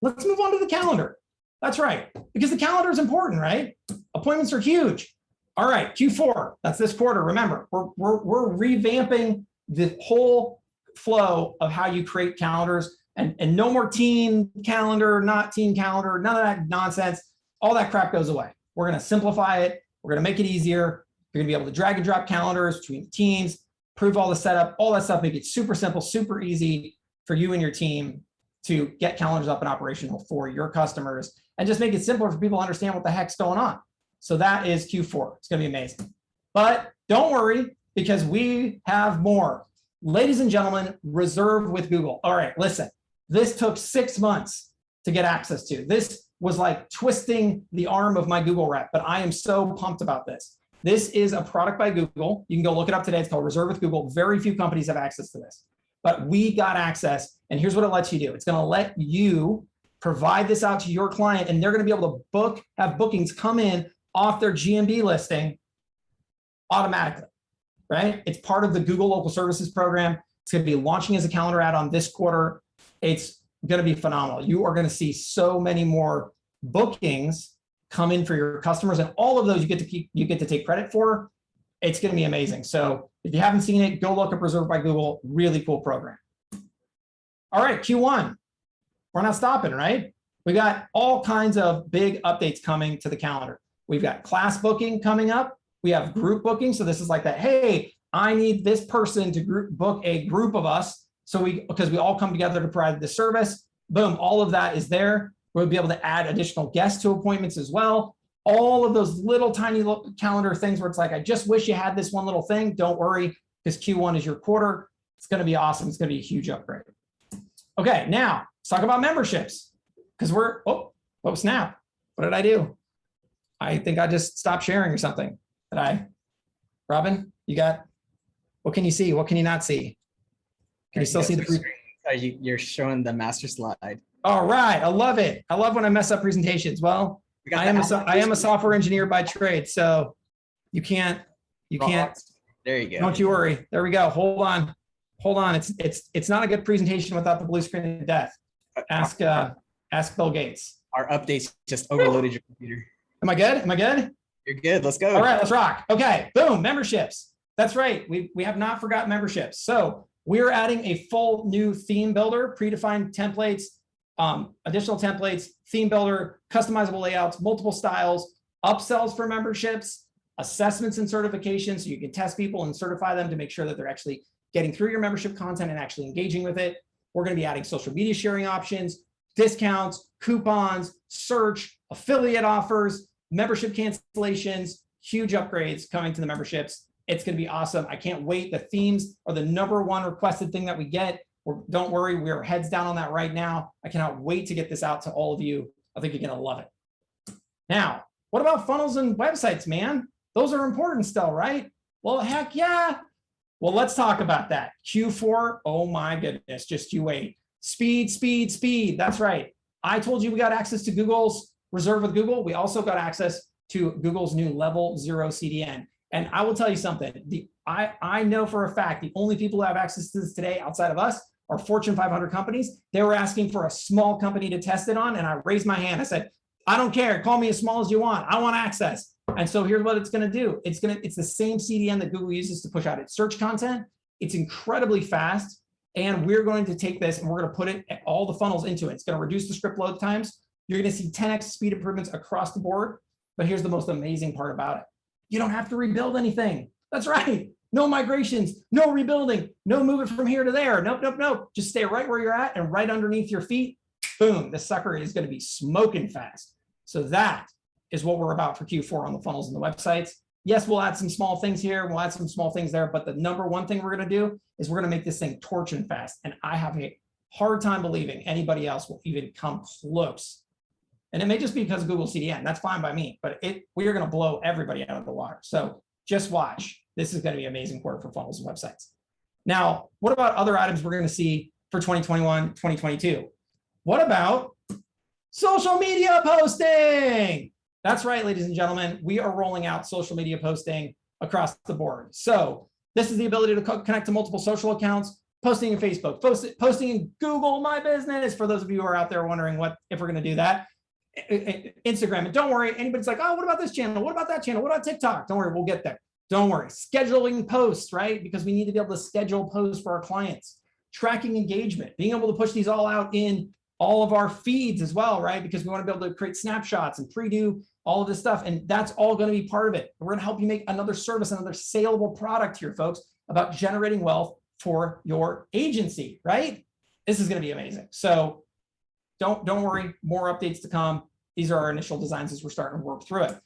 let's move on to the calendar. That's right, because the calendar is important, right? Appointments are huge. All right, Q4, that's this quarter. Remember, we're revamping the whole flow of how you create calendars. And no more team calendar, not team calendar, none of that nonsense. All that crap goes away. We're going to simplify it. We're going to make it easier. You're going to be able to drag and drop calendars between teams, prove all the setup, all that stuff, make it super simple, super easy for you and your team to get calendars up and operational for your customers, and just make it simpler for people to understand what the heck's going on. So that is Q4. It's going to be amazing. But don't worry, because we have more. Ladies and gentlemen, Reserve with Google. All right, listen, this took 6 months to get access to. This was like twisting the arm of my Google rep, but I am so pumped about this. This is a product by Google. You can go look it up today. It's called Reserve with Google. Very few companies have access to this, but we got access. And here's what it lets you do. It's going to let you provide this out to your client, and they're going to be able to have bookings come in off their GMB listing automatically, right? It's part of the Google Local Services program. It's going to be launching as a calendar add-on this quarter. It's going to be phenomenal. You are going to see so many more bookings come in for your customers, and all of those you get to take credit for. It's going to be amazing. So if you haven't seen it, go look up Reserve by Google. Really cool program. All right, Q1. We're not stopping, right? We got all kinds of big updates coming to the calendar. We've got class booking coming up. We have group booking. So this is like that, hey, I need this person to book a group of us. So because we all come together to provide the service. Boom, all of that is there. We'll be able to add additional guests to appointments as well. All of those little tiny calendar things where it's like, I just wish you had this one little thing. Don't worry, because Q1 is your quarter. It's going to be awesome. It's going to be a huge upgrade. Okay, now let's talk about memberships, because snap. What did I do? I think I just stopped sharing or something. Robin, what can you see? What can you not see? Can you still see the You're showing the master slide. All right, I love it. I love when I mess up presentations. Well, I am a software engineer by trade, so you can't. There you go. Don't you worry. There we go. Hold on. It's not a good presentation without the blue screen of death. Ask Bill Gates. Our updates just overloaded your computer. Am I good? You're good. Let's go. All right, let's rock. Okay, boom, memberships. That's right. We have not forgotten memberships. So we're adding a full new theme builder, predefined templates, additional templates, theme builder, customizable layouts, multiple styles, upsells for memberships, assessments and certifications, so you can test people and certify them to make sure that they're actually getting through your membership content and actually engaging with it. We're going to be adding social media sharing options, discounts, coupons, search, affiliate offers, membership cancellations, huge upgrades coming to the memberships. It's going to be awesome. I can't wait. The themes are the #1 requested thing that we get. Don't worry, we're heads down on that right now. I cannot wait to get this out to all of you. I think you're going to love it. Now, what about funnels and websites, man? Those are important still, right? Well, heck yeah. Well, let's talk about that. Q4, oh my goodness, just you wait. Speed. That's right. I told you we got access to Google's Reserve with Google. We also got access to Google's new Level 0 CDN. And I will tell you something. I know for a fact the only people who have access to this today outside of us are Fortune 500 companies. They were asking for a small company to test it on, and I raised my hand. I said, I don't care. Call me as small as you want. I want access. And so here's what it's going to do. It's the same CDN that Google uses to push out its search content. It's incredibly fast. And we're going to take this and we're going to put all the funnels into it. It's going to reduce the script load times. You're going to see 10x speed improvements across the board. But here's the most amazing part about it. You don't have to rebuild anything. That's right. No migrations, no rebuilding, no moving from here to there. Nope. Just stay right where you're at and right underneath your feet. Boom, this sucker is going to be smoking fast. So that is what we're about for Q4 on the funnels and the websites. Yes, we'll add some small things here. We'll add some small things there. But the #1 thing we're going to do is we're going to make this thing torching fast. And I have a hard time believing anybody else will even come close. And it may just be because of Google CDN. That's fine by me. But we are going to blow everybody out of the water. So just watch. This is going to be an amazing quarter for funnels and websites. Now, what about other items we're going to see for 2021, 2022? What about social media posting? That's right, ladies and gentlemen. We are rolling out social media posting across the board. So this is the ability to connect to multiple social accounts, posting in Facebook, posting in Google My Business, for those of you who are out there wondering if we're going to do that. Instagram. And don't worry, anybody's like, oh, what about this channel? What about that channel? What about TikTok? Don't worry, we'll get there. Don't worry. Scheduling posts, right? Because we need to be able to schedule posts for our clients. tracking engagement, being able to push these all out in all of our feeds as well, right? Because we want to be able to create snapshots and pre-do all of this stuff. And that's all going to be part of it. We're going to help you make another service, another saleable product here, folks, about generating wealth for your agency, right? This is going to be amazing. So don't worry, more updates to come. These are our initial designs as we're starting to work through it.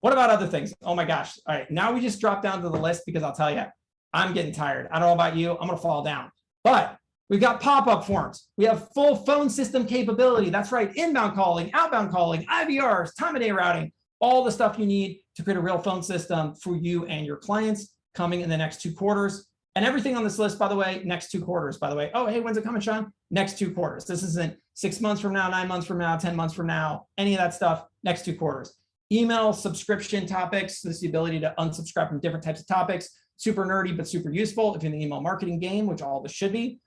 What about other things? Oh my gosh. All right, now we just dropped down to the list because I'll tell you, I'm getting tired. I don't know about you, I'm going to fall down. But we've got pop-up forms. We have full phone system capability. That's right, inbound calling, outbound calling, IVRs, time of day routing, all the stuff you need to create a real phone system for you and your clients coming in the next 2 quarters. And everything on this list, by the way, next 2 quarters, by the way. Oh, hey, when's it coming, Sean? Next 2 quarters. This isn't 6 months from now, 9 months from now, 10 months from now, any of that stuff, next 2 quarters. Email subscription topics. This is the ability to unsubscribe from different types of topics. Super nerdy, but super useful if you're in the email marketing game, which all of us should be.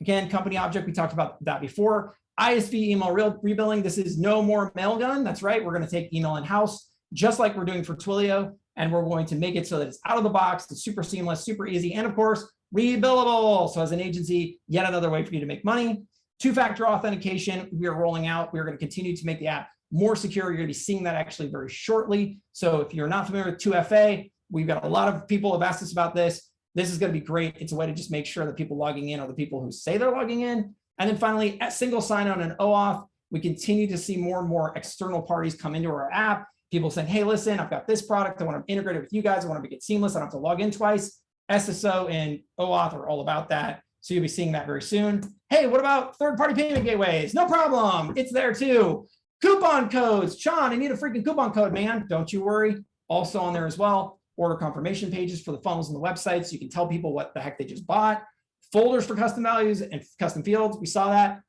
Again, company object, we talked about that before. ISV email rebilling. This is no more mailgun. That's right. We're going to take email in-house, just like we're doing for Twilio. And we're going to make it so that it's out of the box, it's super seamless, super easy, and of course, rebillable. So as an agency, yet another way for you to make money. 2-factor authentication, we are rolling out. We're going to continue to make the app more secure. You're going to be seeing that actually very shortly. So if you're not familiar with 2FA, we've got a lot of people have asked us about this. This is going to be great. It's a way to just make sure that people logging in are the people who say they're logging in. And then finally, at single sign-on and OAuth, we continue to see more and more external parties come into our app. People saying, hey, listen, I've got this product. I want to integrate it with you guys. I want to make it seamless. I don't have to log in twice. SSO and OAuth are all about that. So you'll be seeing that very soon. Hey, what about third-party payment gateways? No problem. It's there too. Coupon codes. Sean, I need a freaking coupon code, man. Don't you worry. Also on there as well. Order confirmation pages for the funnels and the websites. So you can tell people what the heck they just bought. Folders for custom values and custom fields. We saw that.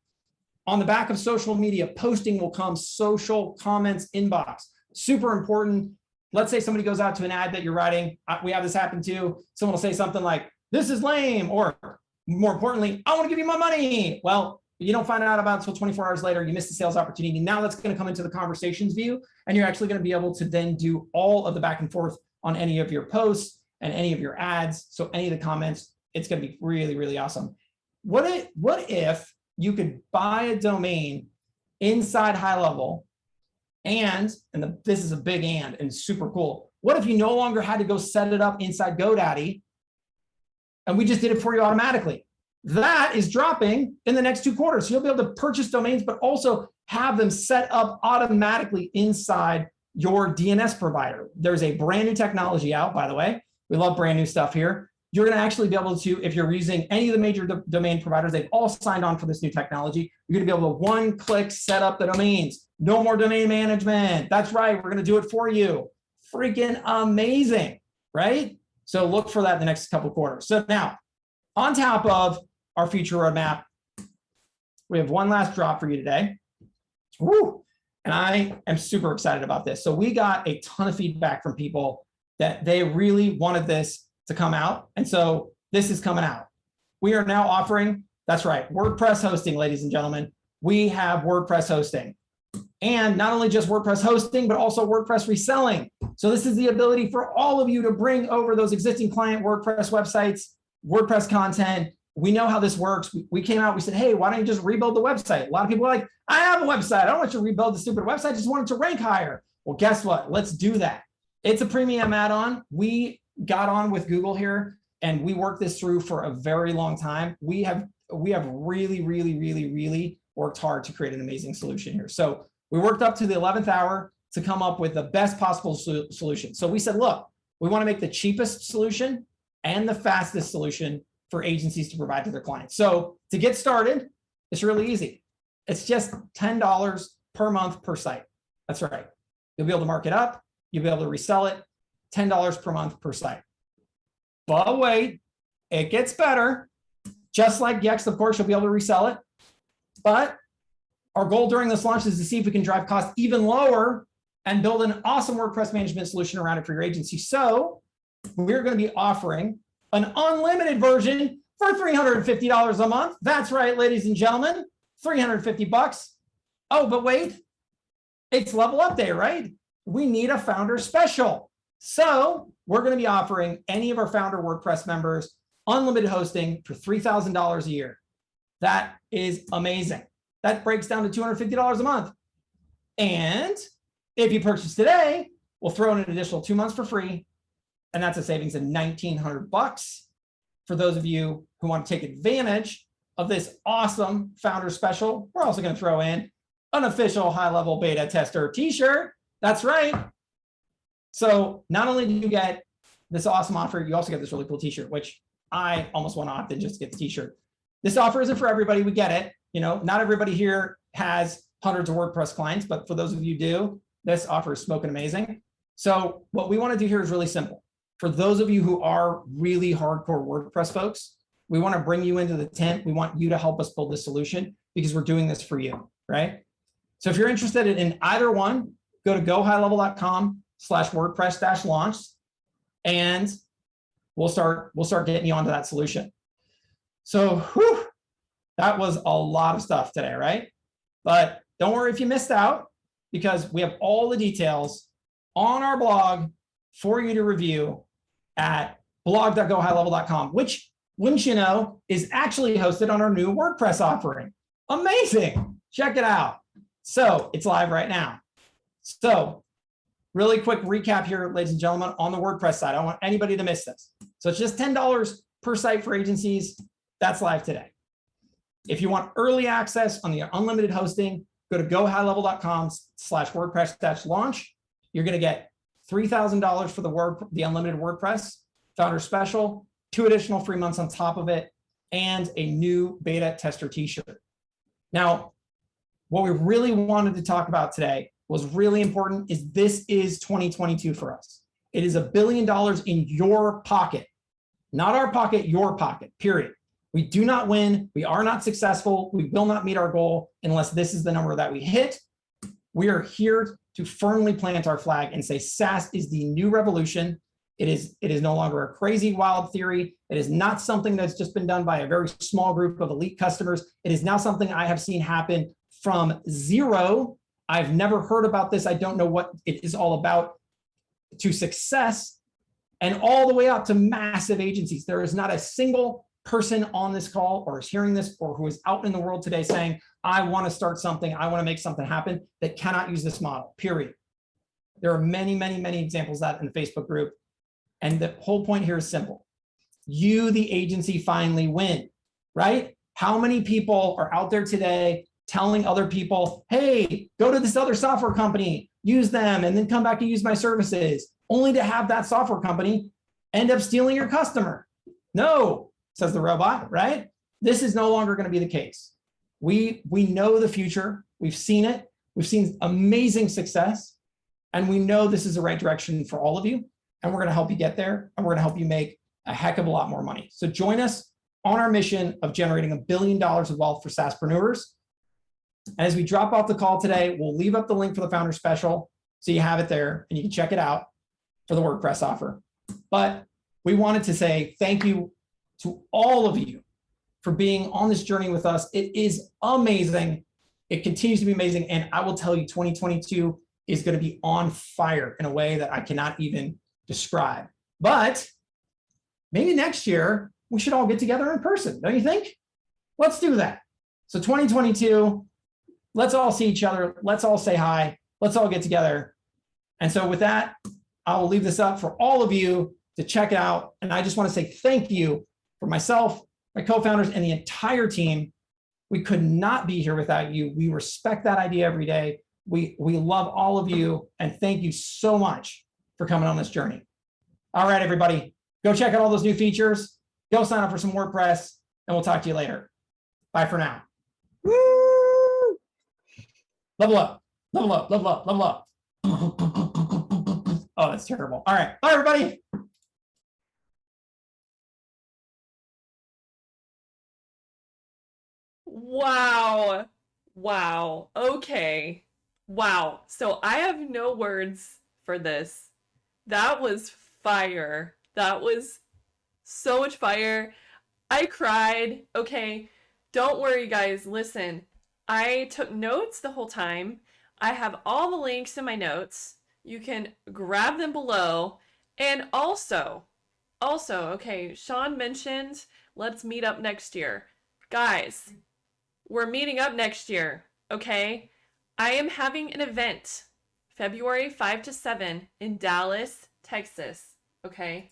On the back of social media, posting will come social comments inbox. Super important. Let's say somebody goes out to an ad that you're writing. We have this happen too. Someone will say something like, this is lame, or more importantly, I want to give you my money. Well, you don't find out about it until 24 hours later. You miss the sales opportunity. Now that's going to come into the conversations view, and you're actually going to be able to then do all of the back and forth on any of your posts and any of your ads. So any of the comments, it's going to be really, really awesome. What if you could buy a domain inside Highlevel? This is a big and super cool. What if you no longer had to go set it up inside GoDaddy and we just did it for you automatically? That is dropping in the next 2 quarters. So you'll be able to purchase domains, but also have them set up automatically inside your DNS provider. There's a brand new technology out, by the way. We love brand new stuff here. You're going to actually be able to, if you're using any of the major domain providers, they've all signed on for this new technology. You're going to be able to one-click set up the domains. No more domain management. That's right. We're going to do it for you. Freaking amazing, right? So look for that in the next couple of quarters. So now, on top of our future roadmap, we have one last drop for you today. Woo! And I am super excited about this. So we got a ton of feedback from people that they really wanted this to come out. And so this is coming out. We are now offering, that's right, WordPress hosting, ladies and gentlemen. We have WordPress hosting. And not only just WordPress hosting, but also WordPress reselling. So this is the ability for all of you to bring over those existing client WordPress websites, WordPress content. We know how this works. We came out, we said, hey, why don't you just rebuild the website? A lot of people are like, I have a website. I don't want you to rebuild the stupid website. I just want it to rank higher. Well, guess what? Let's do that. It's a premium add-on. We got on with Google here and we worked this through for a very long time. We have really worked hard to create an amazing solution here. So we worked up to the 11th hour to come up with the best possible solution. So we said, look, we want to make the cheapest solution and the fastest solution for agencies to provide to their clients. So to get started, it's really easy. It's just $10 per month per site. That's right. You'll be able to mark it up. You'll be able to resell it. $10 per month per site. But wait, it gets better. Just like Yext, of course, you'll be able to resell it. But our goal during this launch is to see if we can drive costs even lower and build an awesome WordPress management solution around it for your agency. So we're going to be offering an unlimited version for $350 a month. That's right, ladies and gentlemen, $350. Oh, but wait, it's level up day, right? We need a founder special. So we're going to be offering any of our founder WordPress members unlimited hosting for $3,000 a year. That is amazing. That breaks down to $250 a month. And if you purchase today, we'll throw in an additional 2 months for free. And that's a savings of $1,900 for those of you who want to take advantage of this awesome founder special. We're also going to throw in an official high-level beta tester t-shirt. That's right. So not only do you get this awesome offer, you also get this really cool t-shirt, which I almost want to opt in just to get the t-shirt. This offer isn't for everybody. We get it. You know, not everybody here has hundreds of WordPress clients, but for those of you who do, this offer is smoking amazing. So what we want to do here is really simple. For those of you who are really hardcore WordPress folks, we want to bring you into the tent. We want you to help us build this solution because we're doing this for you, right? So if you're interested in either one, go to gohighlevel.com/WordPress-launch, and we'll start getting you onto that solution. So whew, that was a lot of stuff today, right? But don't worry if you missed out, because we have all the details on our blog for you to review at blog.gohighlevel.com, which, wouldn't you know, is actually hosted on our new WordPress offering. Amazing. Check it out. So it's live right now. So really quick recap here, ladies and gentlemen, on the WordPress side. I don't want anybody to miss this. So it's just $10 per site for agencies. That's live today. If you want early access on the unlimited hosting, go to gohighlevel.com/WordPress-launch. You're going to get $3,000 for the unlimited WordPress founder special, 2 additional free months on top of it, and a new beta tester t-shirt. Now, what we really wanted to talk about today was really important is this is 2022 for us. It is $1 billion in your pocket, not our pocket, your pocket, period. We do not win. We are not successful. We will not meet our goal unless this is the number that we hit. We are here to firmly plant our flag and say SaaS is the new revolution. It is no longer a crazy, wild theory. It is not something that's just been done by a very small group of elite customers. It is now something I have seen happen from zero. I've never heard about this. I don't know what it is all about, to success, and all the way up to massive agencies. There is not a single person on this call or is hearing this or who is out in the world today saying, I want to start something, I want to make something happen, that cannot use this model, period. There are many, many, many examples of that in the Facebook group. And the whole point here is simple. You, the agency, finally win, right? How many people are out there today telling other people, hey, go to this other software company, use them, and then come back and use my services, only to have that software company end up stealing your customer? No, says the robot, right? This is no longer going to be the case. We know the future. We've seen it. We've seen amazing success. And we know this is the right direction for all of you. And we're going to help you get there. And we're going to help you make a heck of a lot more money. So join us on our mission of generating $1 billion of wealth for SaaSpreneurs. And as we drop off the call today, we'll leave up the link for the founder special so you have it there and you can check it out for the WordPress offer. But we wanted to say thank you to all of you for being on this journey with us. It is amazing. It continues to be amazing. And I will tell you, 2022 is going to be on fire in a way that I cannot even describe. But maybe next year, we should all get together in person, don't you think? Let's do that. So 2022, let's all see each other. Let's all say hi. Let's all get together. And so with that, I will leave this up for all of you to check it out. And I just want to say thank you for myself, my co-founders, and the entire team. We could not be here without you. We respect that idea every day. We love all of you. And thank you so much for coming on this journey. All right, everybody, go check out all those new features. Go sign up for some WordPress, and we'll talk to you later. Bye for now. Woo! Level up, level up, level up, level up. Oh, that's terrible. All right, bye, everybody. Wow. Wow. Okay. Wow. So I have no words for this. That was fire. That was so much fire. I cried. Okay. Don't worry, guys. Listen, I took notes the whole time. I have all the links in my notes. You can grab them below. And also, also, okay, Sean mentioned let's meet up next year. Guys, we're meeting up next year, okay? I am having an event February 5 to 7 in Dallas, Texas, okay?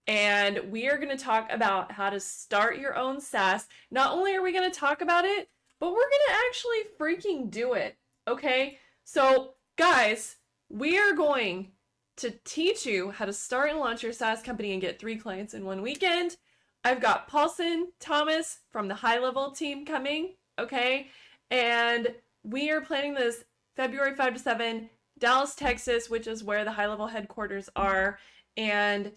And we are going to talk about how to start your own SaaS. Not only are we going to talk about it, but we're going to actually freaking do it, okay? So, guys, we are going to teach you how to start and launch your SaaS company and get 3 clients in 1 weekend. I've got Paulson Thomas from the Gohighlevel team coming, okay? And we are planning this February 5 to 7, Dallas, Texas, which is where the Gohighlevel headquarters are. And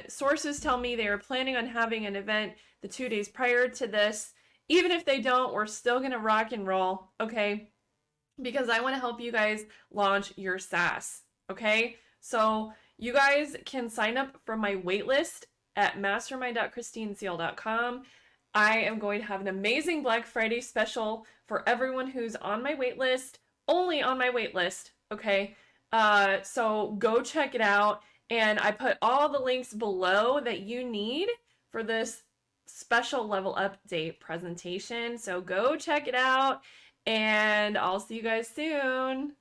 sources tell me they are planning on having an event the 2 days prior to this. Even if they don't, we're still going to rock and roll, okay? Because I want to help you guys launch your SaaS, okay? So you guys can sign up for my waitlist at mastermind.christineseal.com. I am going to have an amazing Black Friday special for everyone who's on my waitlist, only on my waitlist, okay? So go check it out. And I put all the links below that you need for this special level update presentation. So go check it out, and I'll see you guys soon.